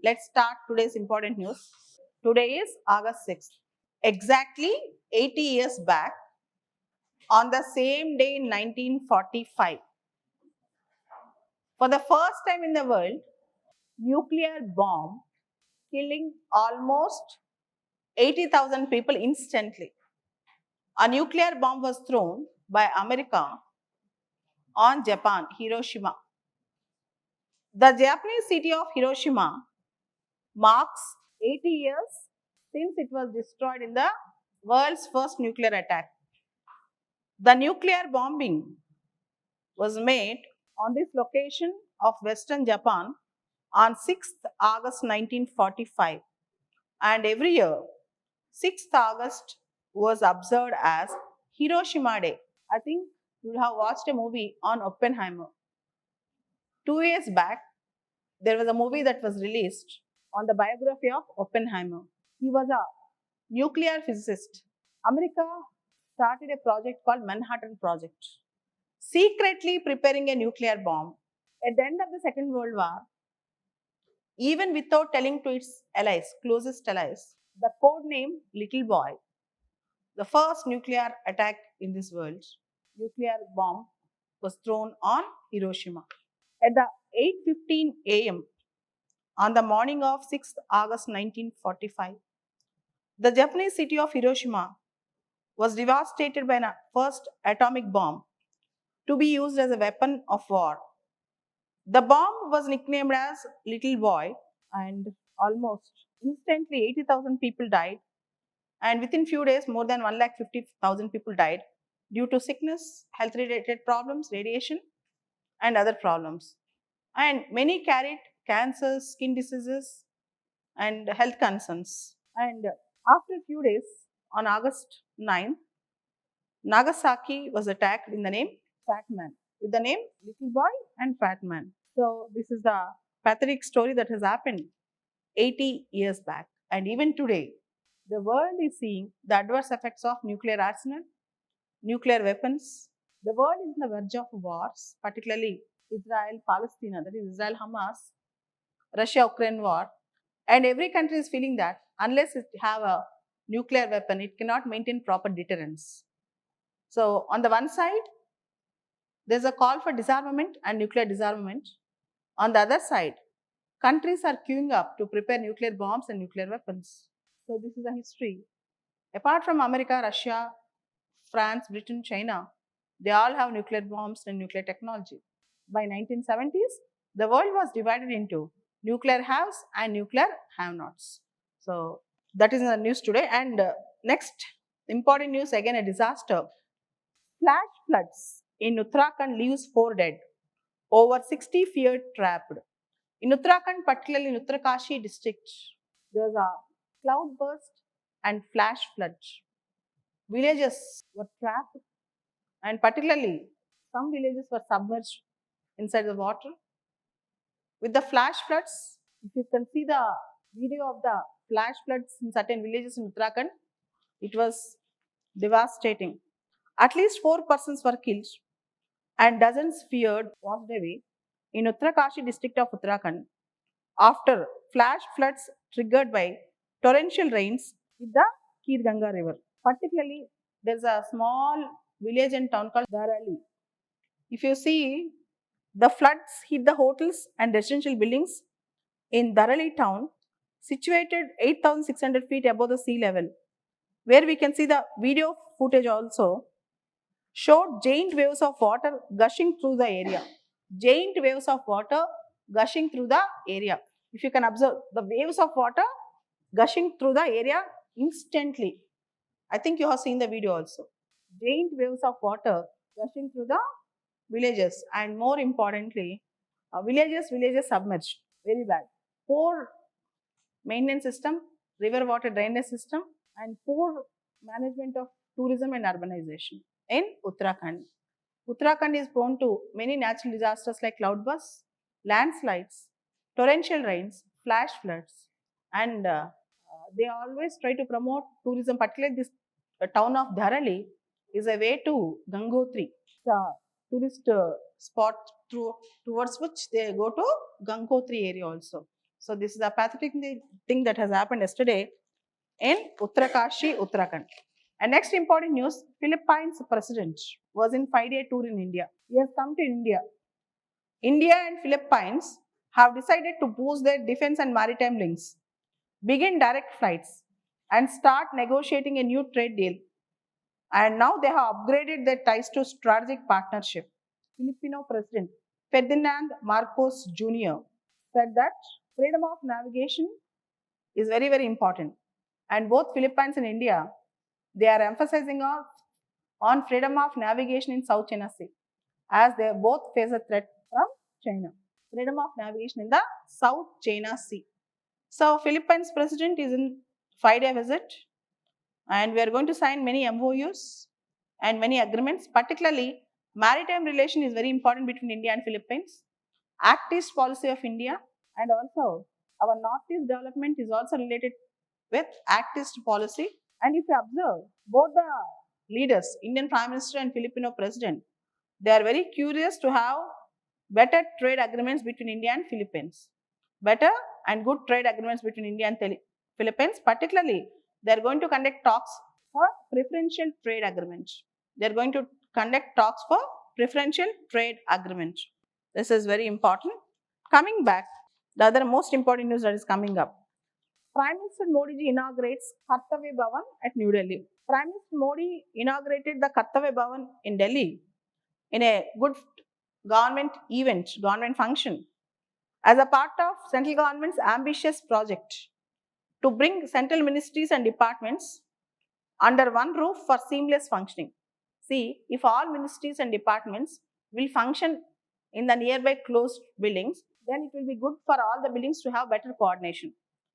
Let's start today's important news. Today is August 6th. Exactly 80 years back, on the same day in 1945, for the first time in the world, nuclear bomb killing almost 80,000 people instantly. A nuclear bomb was thrown by America on Japan, Hiroshima. The Japanese city of Hiroshima marks 80 years since it was destroyed in the world's first nuclear attack. The nuclear bombing was made on this location of western Japan on 6th August 1945, and every year 6th August was observed as Hiroshima Day. I think you would have watched a movie on Oppenheimer. 2 years back, there was a movie that was released on the biography of Oppenheimer. He was a nuclear physicist. America started a project called Manhattan Project, secretly preparing a nuclear bomb. At the end of the Second World War, even without telling to its allies, closest allies, the code name Little Boy, the first nuclear attack in this world, nuclear bomb was thrown on Hiroshima. At the 8:15 a.m. on the morning of 6th August 1945, the Japanese city of Hiroshima was devastated by a first atomic bomb to be used as a weapon of war. The bomb was nicknamed as Little Boy, and almost instantly 80,000 people died, and within few days more than 150,000 people died due to sickness, health related problems, radiation and other problems. And many carried cancers, skin diseases and health concerns. And after a few days, on August 9th, Nagasaki was attacked in the name Fat Man, with the name Little Boy and Fat Man. So this is the pathetic story that has happened 80 years back. And even today, the world is seeing the adverse effects of nuclear arsenal, nuclear weapons. The world is on the verge of wars, particularly Israel Palestina, that is Israel Hamas, Russia Ukraine war. And every country is feeling that unless it have a nuclear weapon, it cannot maintain proper deterrence. So, on the one side, there's a call for disarmament and nuclear disarmament. On the other side, countries are queuing up to prepare nuclear bombs and nuclear weapons. So, this is a history. Apart from America, Russia, France, Britain, China, they all have nuclear bombs and nuclear technology. By 1970s, the world was divided into nuclear haves and nuclear have-nots. So, that is in the news today. And next important news, again a disaster. Flash floods in Uttarakhand leaves 4 dead. Over 60 feared trapped. In Uttarakhand, particularly in Uttarkashi district, there was a cloud burst and flash flood. Villages were trapped, and particularly some villages were submerged inside the water. With the flash floods, if you can see the video of the flash floods in certain villages in Uttarakhand, it was devastating. At least 4 persons were killed and dozens feared washed away in Uttarkashi district of Uttarakhand after flash floods triggered by torrential rains with the Kir Ganga river. Particularly, there's a small village and town called Darali. If you see, the floods hit the hotels and residential buildings in Darali town, situated 8,600 feet above the sea level, where we can see the video footage also showed giant waves of water gushing through the area. Giant waves of water gushing through the area. If you can observe the waves of water gushing through the area instantly. I think you have seen the video also. Giant waves of water gushing through the villages, and more importantly, villages submerged. Very bad. Poor maintenance system, river water drainage system, and poor management of tourism and urbanization in Uttarakhand. Uttarakhand is prone to many natural disasters like cloudbursts, landslides, torrential rains, flash floods, and they always try to promote tourism. Particularly, this town of Dharali is a way to Gangotri, the tourist spot through towards which they go to Gangotri area also. So this is a pathetic thing that has happened yesterday in Uttarakashi, Uttarakhand. And next important news, Philippines president was in 5-day tour in India. He has come to India. India and Philippines have decided to boost their defense and maritime links, begin direct flights, and start negotiating a new trade deal. And now they have upgraded their ties to strategic partnership. Filipino President Ferdinand Marcos Jr. said that freedom of navigation is very, very important. And both Philippines and India, they are emphasizing on freedom of navigation in South China Sea, as they both face a threat from China. Freedom of navigation in the South China Sea. So Philippines president is in 5-day visit, and we are going to sign many MOUs and many agreements. Particularly, maritime relation is very important between India and Philippines. Act East policy of India, and also our Northeast development is also related with Act East policy. And if you observe, both the leaders, Indian Prime Minister and Filipino President, they are very curious to have better trade agreements between India and Philippines. Better and good trade agreements between India and Philippines. Particularly, they are going to conduct talks for preferential trade agreements. They are going to conduct talks for preferential trade agreement. This is very important. Coming back, the other most important news that is coming up. Prime Minister Modi ji inaugurates Kartavya Bhavan at New Delhi. Prime Minister Modi inaugurated the Kartavya Bhavan in Delhi in a good government event, government function, as a part of central government's ambitious project to bring central ministries and departments under one roof for seamless functioning. See, if all ministries and departments will function in the nearby closed buildings, then it will be good for all the buildings to have better coordination.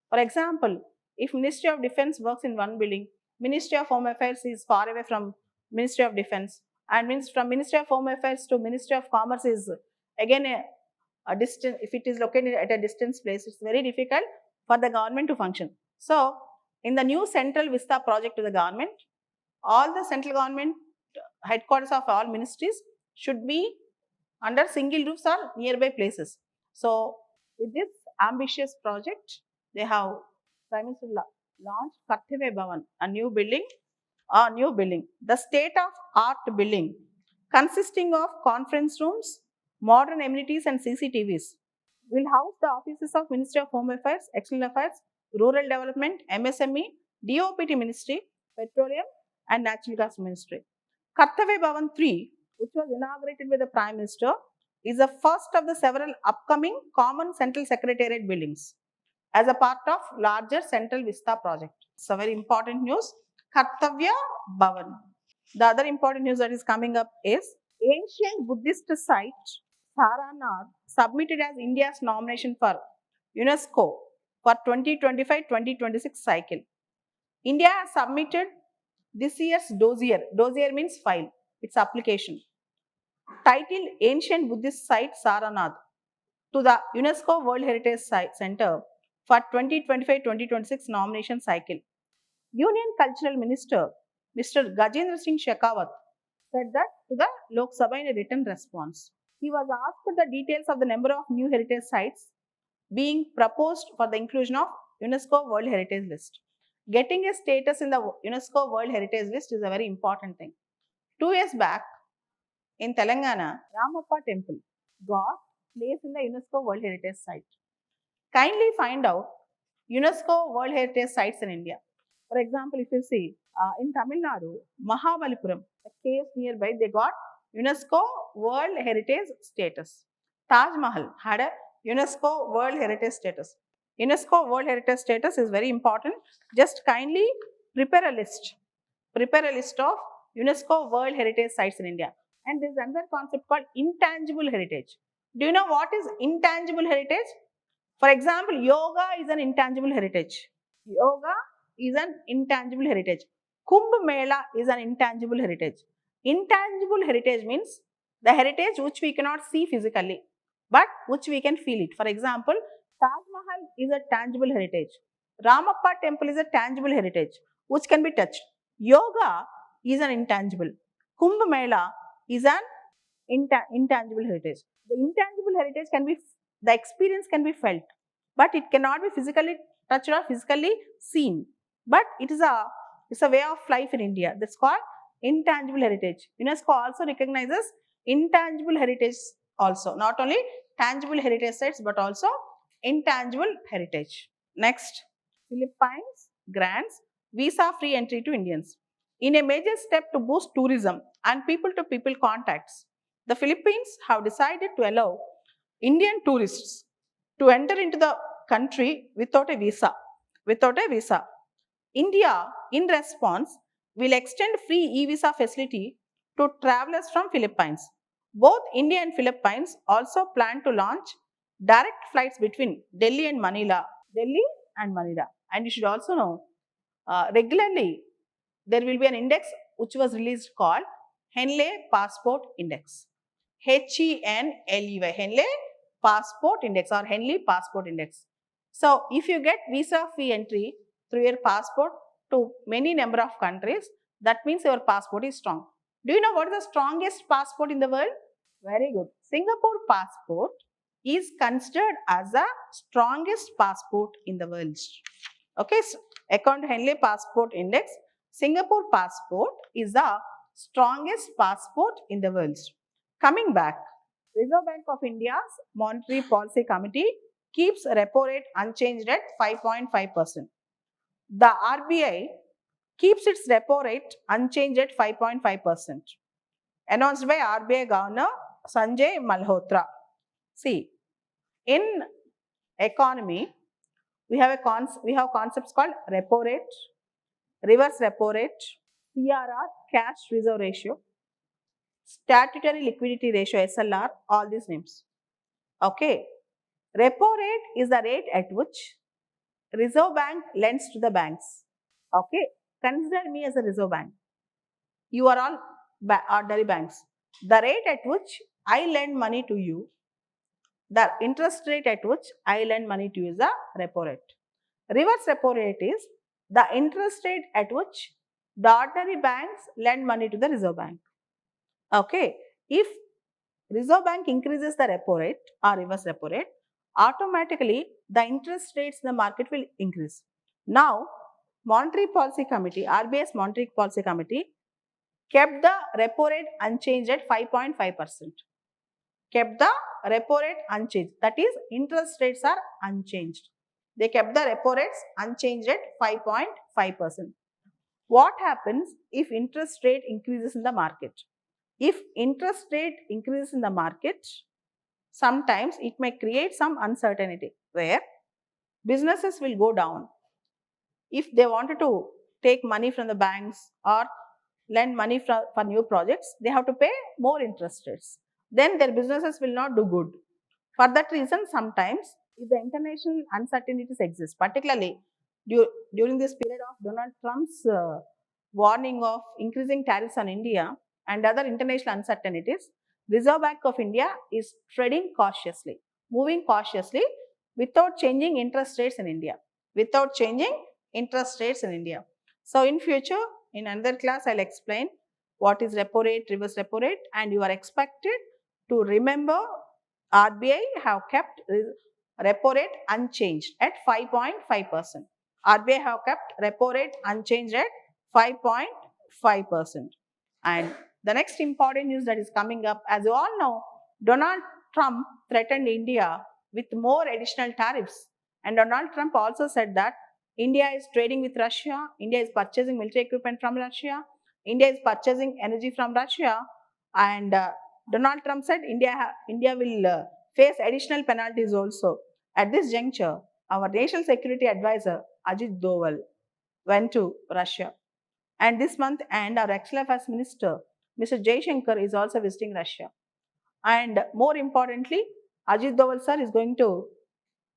For example, if Ministry of Defense works in one building, Ministry of Home Affairs is far away from Ministry of Defense, and means from Ministry of Home Affairs to Ministry of Commerce is again a distance. If it is located at a distance place, it's very difficult for the government to function. So, in the new Central Vista project to the government, all the central government headquarters of all ministries should be under single roofs or nearby places. So, with this ambitious project, they have Prime Minister launched Kartavya Bhavan, a new building. The state-of-art building consisting of conference rooms, modern amenities and CCTVs will house the offices of Ministry of Home Affairs, External Affairs, Rural Development, MSME, DOPT Ministry, Petroleum and Natural Gas Ministry. Kartavya Bhavan 3, which was inaugurated by the Prime Minister, is the first of the several upcoming common central secretariat buildings as a part of larger Central Vista project. So very important news, Kartavya Bhavan. The other important news that is coming up is ancient Buddhist site Saranath submitted as India's nomination for UNESCO for 2025-2026 cycle. India has submitted this year's dossier. Dossier means file, its application, titled Ancient Buddhist Site Saranath to the UNESCO World Heritage Center for 2025-2026 nomination cycle. Union Cultural Minister Mr. Gajendra Singh Shekhawat said that to the Lok Sabha in a written response. He was asked the details of the number of new heritage sites being proposed for the inclusion of UNESCO World Heritage List. Getting a status in the UNESCO World Heritage List is a very important thing. 2 years back, in Telangana, Ramappa Temple got placed in the UNESCO World Heritage Site. Kindly find out UNESCO World Heritage Sites in India. For example, if you see in Tamil Nadu, Mahabalipuram, the caves nearby, they got UNESCO World Heritage status. Taj Mahal had a UNESCO World Heritage status. UNESCO World Heritage status is very important. Just kindly prepare a list. Prepare a list of UNESCO World Heritage Sites in India. And there is another concept called intangible heritage. Do you know what is intangible heritage? For example, yoga is an intangible heritage. Yoga is an intangible heritage. Kumbh Mela is an intangible heritage. Intangible heritage means the heritage which we cannot see physically, but which we can feel it. For example, Taj Mahal is a tangible heritage. Ramappa Temple is a tangible heritage which can be touched. Yoga is an intangible. Kumbh Mela is an intangible heritage. The intangible heritage can be, the experience can be felt, but it cannot be physically touched or physically seen. But it's a way of life in India. That's called intangible heritage. UNESCO also recognizes intangible heritage also, not only tangible heritage sites but also intangible heritage. Next, Philippines grants visa-free entry to Indians. In a major step to boost tourism and people-to-people contacts, the Philippines have decided to allow Indian tourists to enter into the country without a visa. Without a visa. India, in response, will extend free e-visa facility to travelers from Philippines. Both India and Philippines also plan to launch direct flights between Delhi and Manila. Delhi and Manila. And you should also know, regularly there will be an index which was released called Henley Passport Index. Henley, Henley Passport Index or Henley Passport Index. So, if you get visa free entry through your passport to many number of countries, that means your passport is strong. Do you know what is the strongest passport in the world? Very good. Singapore passport is considered as the strongest passport in the world. Okay, so according to Henley Passport Index, Singapore passport is the strongest passport in the world. Coming back, Reserve Bank of India's Monetary Policy Committee keeps repo rate unchanged at 5.5%. The RBI keeps its repo rate unchanged at 5.5%. Announced by RBI Governor Sanjay Malhotra. See, in economy, we have concepts called repo rate, reverse repo rate, CRR, cash reserve ratio, statutory liquidity ratio, SLR, all these names. Okay. Repo rate is the rate at which Reserve Bank lends to the banks. Okay. Consider me as a Reserve Bank. You are all ordinary banks. The rate at which I lend money to you, the interest rate at which I lend money to you is the repo rate. Reverse repo rate is the interest rate at which the ordinary banks lend money to the Reserve Bank. Okay. If Reserve Bank increases the repo rate or reverse repo rate, automatically the interest rates in the market will increase. Now, Monetary Policy Committee, RBI's Monetary Policy Committee kept the repo rate unchanged at 5.5%. Kept the repo rate unchanged. That is, interest rates are unchanged. They kept the repo rates unchanged at 5.5%. What happens if interest rate increases in the market? If interest rate increases in the market, sometimes it may create some uncertainty where businesses will go down. If they wanted to take money from the banks or lend money for new projects, they have to pay more interest rates. Then their businesses will not do good. For that reason, sometimes if the international uncertainties exist, particularly during this period of Donald Trump's warning of increasing tariffs on India and other international uncertainties, Reserve Bank of India is treading cautiously, moving cautiously without changing interest rates in India. Without changing interest rates in India. So in future, in another class, I'll explain what is repo rate, reverse repo rate, and you are expected to remember RBI have kept repo rate unchanged at 5.5%. RBI have kept repo rate unchanged at 5.5%. And the next important news that is coming up, as you all know, Donald Trump threatened India with more additional tariffs. And Donald Trump also said that India is trading with Russia, India is purchasing military equipment from Russia, India is purchasing energy from Russia, and Donald Trump said India will face additional penalties also. At this juncture, our national security advisor Ajit Doval went to Russia, and this month, and our external affairs minister Mr. Jaishankar is also visiting Russia. And more importantly, Ajit Doval sir is going to,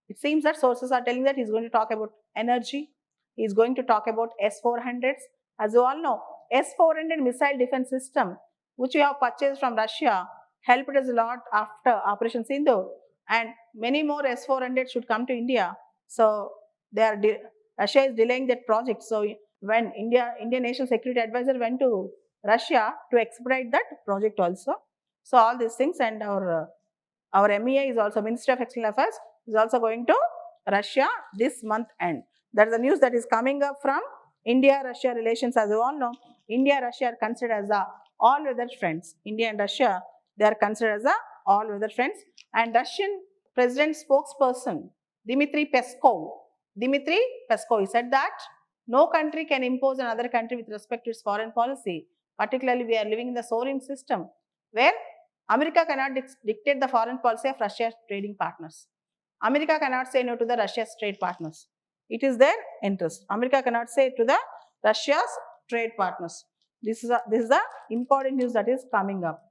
it seems that sources are telling that he's going to talk about energy, he's going to talk about S-400s. As you all know, S-400 missile defense system, which we have purchased from Russia, helped us a lot after Operation Sindoor, and many more S-400 should come to India. So Russia is delaying that project. So when Indian National Security Advisor went to Russia to expedite that project also. So all these things, and our MEA is also, Ministry of External Affairs, is also going to Russia this month end. That is the news that is coming up from India-Russia relations. As you all know, India and Russia are considered as the all-weather friends. India and Russia, they are considered as the all-weather friends. And Russian President spokesperson Dmitry Peskov, he said that no country can impose another country with respect to its foreign policy. Particularly, we are living in the sovereign system where America cannot dictate the foreign policy of Russia's trading partners. America cannot say no to the Russia's trade partners. It is their interest. America cannot say to the Russia's trade partners. This is the important news that is coming up.